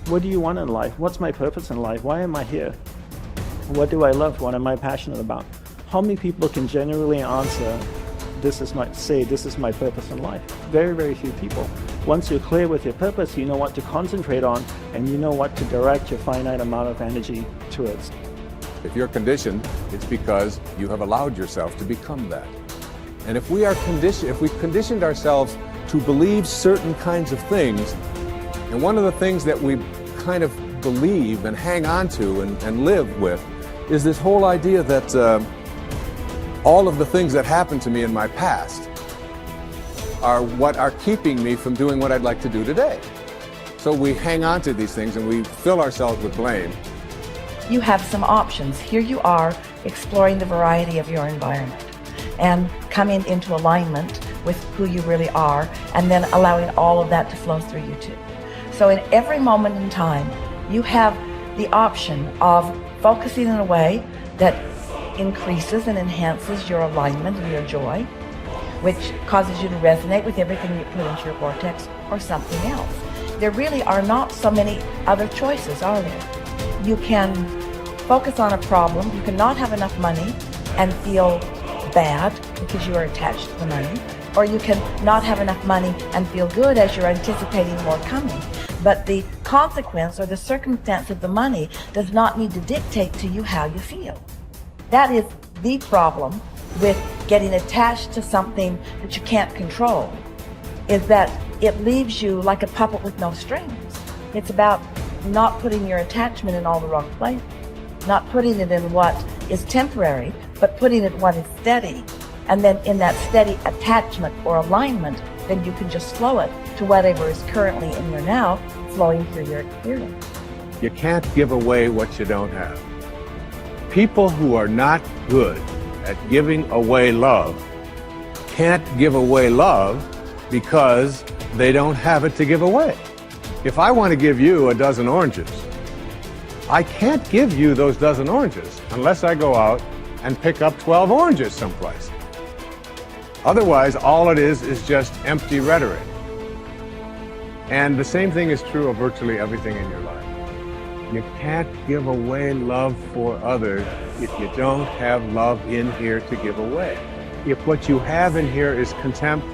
What do you want in life? What's my purpose in life? Why am I here? What do I love? What am I passionate about? How many people can genuinely answer, this is my purpose in life? Very, very few people. Once you're clear with your purpose, you know what to concentrate on, and you know what to direct your finite amount of energy towards. If you're conditioned, it's because you have allowed yourself to become that. And if we've conditioned ourselves to believe certain kinds of things, and one of the things that we kind of believe and hang on to and live with is this whole idea that all of the things that happened to me in my past are what are keeping me from doing what I'd like to do today. So we hang on to these things and we fill ourselves with blame. You have some options. Here you are exploring the variety of your environment and coming into alignment with who you really are, and then allowing all of that to flow through you too. So in every moment in time, you have the option of focusing in a way that increases and enhances your alignment and your joy, which causes you to resonate with everything you put into your vortex, or something else. There really are not so many other choices, are there? You can focus on a problem. You cannot have enough money and feel bad because you are attached to the money, or you can not have enough money and feel good as you're anticipating more coming. But the consequence or the circumstance of the money does not need to dictate to you how you feel. That is the problem with getting attached to something that you can't control, is that it leaves you like a puppet with no strings. It's about not putting your attachment in all the wrong places, not putting it in what is temporary, but putting it in what is steady. And then in that steady attachment or alignment, then you can just flow it to whatever is currently in your now, flowing through your experience. You can't give away what you don't have. People who are not good at giving away love can't give away love because they don't have it to give away. If I want to give you a dozen oranges, I can't give you those dozen oranges unless I go out and pick up 12 oranges someplace. Otherwise, all it is just empty rhetoric. And the same thing is true of virtually everything in your life. You can't give away love for others if you don't have love in here to give away. If what you have in here is contempt,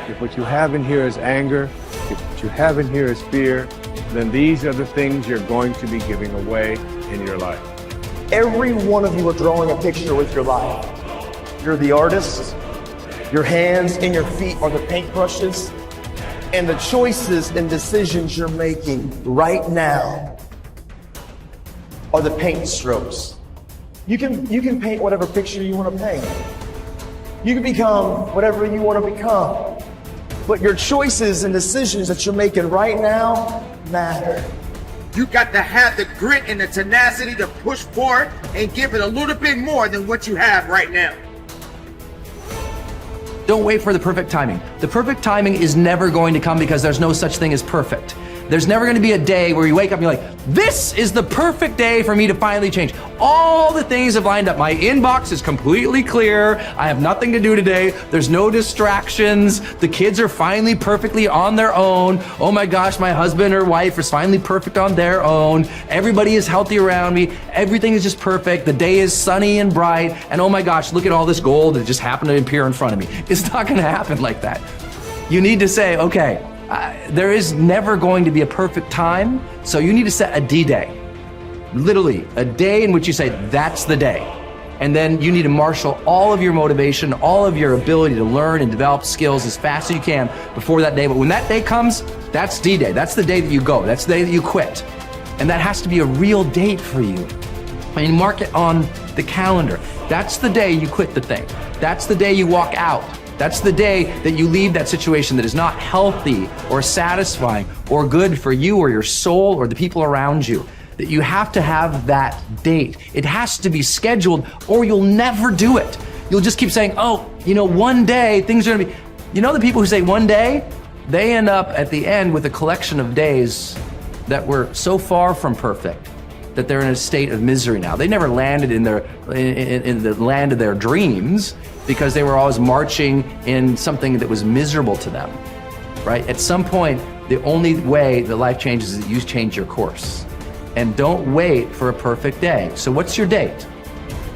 if what you have in here is anger, if what you have in here is fear, then these are the things you're going to be giving away in your life. Every one of you are drawing a picture with your life. You're the artist. Your hands and your feet are the paintbrushes. And the choices and decisions you're making right now are the paint strokes. You can paint whatever picture you want to paint. You can become whatever you want to become. But your choices and decisions that you're making right now matter. You got to have the grit and the tenacity to push forward and give it a little bit more than what you have right now. Don't wait for the perfect timing. The perfect timing is never going to come because there's no such thing as perfect. There's never going to be a day where you wake up and you're like, this is the perfect day for me to finally change. All the things have lined up. My inbox is completely clear. I have nothing to do today. There's no distractions. The kids are finally perfectly on their own. Oh my gosh, my husband or wife is finally perfect on their own. Everybody is healthy around me. Everything is just perfect. The day is sunny and bright. And oh my gosh, look at all this gold that just happened to appear in front of me. It's not going to happen like that. You need to say, okay, there is never going to be a perfect time, so you need to set a D-Day. Literally, a day in which you say, that's the day. And then you need to marshal all of your motivation, all of your ability to learn and develop skills as fast as you can before that day. But when that day comes, that's D-Day. That's the day that you go. That's the day that you quit. And that has to be a real date for you. I mean, mark it on the calendar. That's the day you quit the thing. That's the day you walk out. That's the day that you leave that situation that is not healthy or satisfying or good for you or your soul or the people around you. That you have to have that date. It has to be scheduled or you'll never do it. You'll just keep saying, oh, you know, one day things are gonna be, you know, the people who say one day, they end up at the end with a collection of days that were so far from perfect that they're in a state of misery now. They never landed in the land of their dreams because they were always marching in something that was miserable to them, right? At some point, The only way that life changes is that you change your course. And don't wait for a perfect day. So what's your date?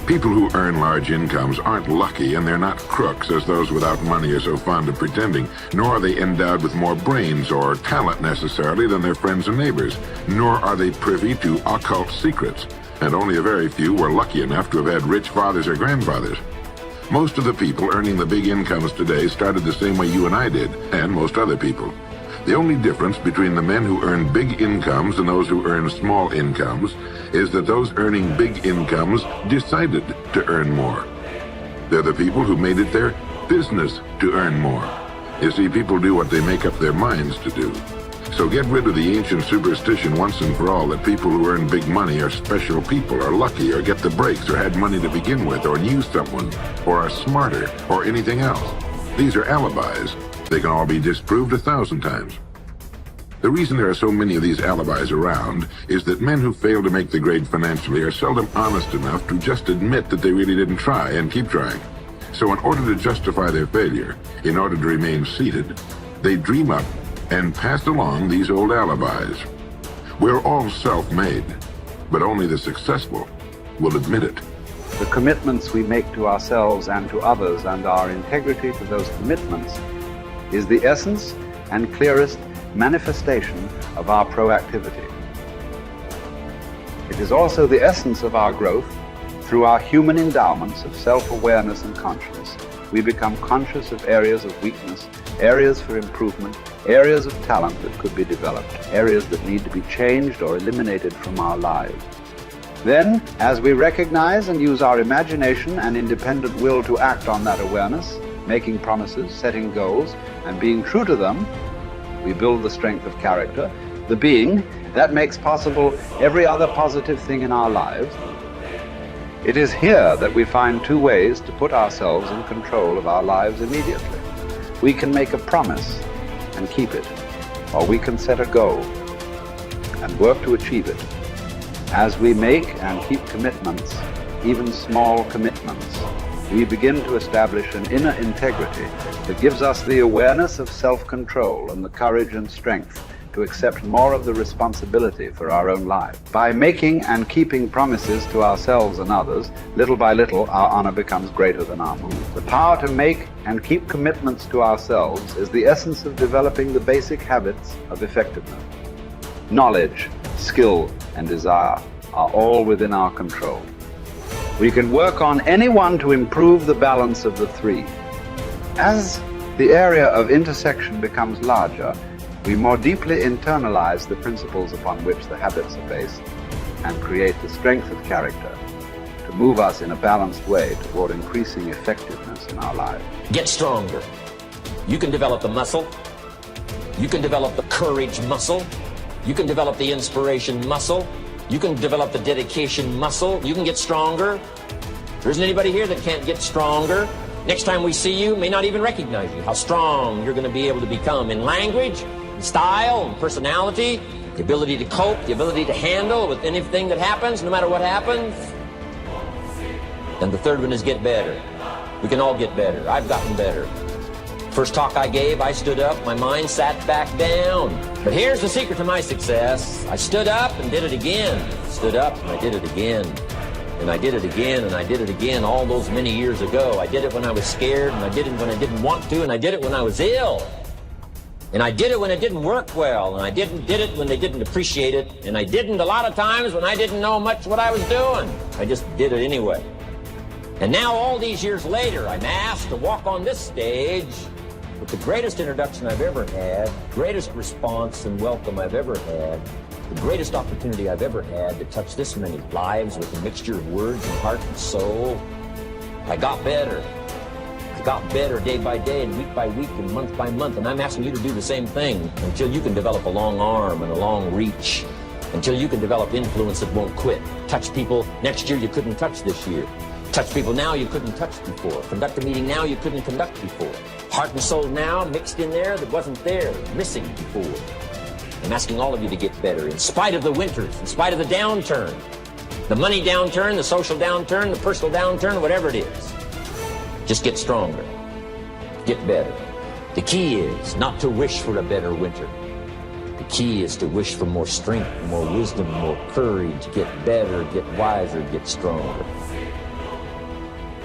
People who earn large incomes aren't lucky, and they're not crooks as those without money are so fond of pretending, nor are they endowed with more brains or talent necessarily than their friends and neighbors, nor are they privy to occult secrets, and only a very few were lucky enough to have had rich fathers or grandfathers. Most of the people earning the big incomes today started the same way you and I did, and most other people. The only difference between the men who earn big incomes and those who earn small incomes is that those earning big incomes decided to earn more. They're the people who made it their business to earn more. You see, people do what they make up their minds to do. So get rid of the ancient superstition once and for all that people who earn big money are special people, are lucky, or get the breaks, or had money to begin with, or knew someone, or are smarter, or anything else. These are alibis. They can all be disproved 1,000 times. The reason there are so many of these alibis around is that men who fail to make the grade financially are seldom honest enough to just admit that they really didn't try and keep trying. So in order to justify their failure, in order to remain seated, they dream up and pass along these old alibis. We're all self-made, but only the successful will admit it. The commitments we make to ourselves and to others, and our integrity to those commitments, is the essence and clearest manifestation of our proactivity. It is also the essence of our growth. Through our human endowments of self-awareness and conscience, we become conscious of areas of weakness, areas for improvement, areas of talent that could be developed, areas that need to be changed or eliminated from our lives. Then, as we recognize and use our imagination and independent will to act on that awareness, making promises, setting goals, and being true to them, we build the strength of character, the being that makes possible every other positive thing in our lives. It is here that we find two ways to put ourselves in control of our lives immediately. We can make a promise and keep it, or we can set a goal and work to achieve it. As we make and keep commitments, even small commitments, we begin to establish an inner integrity that gives us the awareness of self-control and the courage and strength to accept more of the responsibility for our own life. By making and keeping promises to ourselves and others, little by little, our honor becomes greater than our move. The power to make and keep commitments to ourselves is the essence of developing the basic habits of effectiveness. Knowledge, skill, and desire are all within our control. We can work on any one to improve the balance of the three. As the area of intersection becomes larger, we more deeply internalize the principles upon which the habits are based and create the strength of character to move us in a balanced way toward increasing effectiveness in our lives. Get stronger. You can develop the muscle. You can develop the courage muscle. You can develop the inspiration muscle. You can develop the dedication muscle. You can get stronger. There isn't anybody here that can't get stronger. Next time we see you, may not even recognize you. How strong you're going to be able to become in language, in style, and personality, the ability to cope, the ability to handle with anything that happens, no matter what happens. And the third one is get better. We can all get better. I've gotten better. First talk I gave, I stood up, my mind sat back down. But here's the secret to my success. I stood up and did it again. Stood up and I did it again. And I did it again, and I did it again all those many years ago. I did it when I was scared, and I did it when I didn't want to, and I did it when I was ill. And I did it when it didn't work well, and I did it when they didn't appreciate it, and I didn't a lot of times when I didn't know much what I was doing. I just did it anyway. And now all these years later, I'm asked to walk on this stage with the greatest introduction I've ever had, greatest response and welcome I've ever had, the greatest opportunity I've ever had to touch this many lives with a mixture of words and heart and soul. I got better. I got better day by day and week by week and month by month, and I'm asking you to do the same thing until you can develop a long arm and a long reach, until you can develop influence that won't quit. Touch people next year you couldn't touch this year. Touch people now you couldn't touch before. Conduct a meeting now you couldn't conduct before. Heart and soul now mixed in there that wasn't there, missing before. I'm asking all of you to get better in spite of the winters, in spite of the downturn, the money downturn, the social downturn, the personal downturn, whatever it is. Just get stronger. Get better. The key is not to wish for a better winter, key is to wish for more strength, more wisdom, more courage, get better, get wiser, get stronger.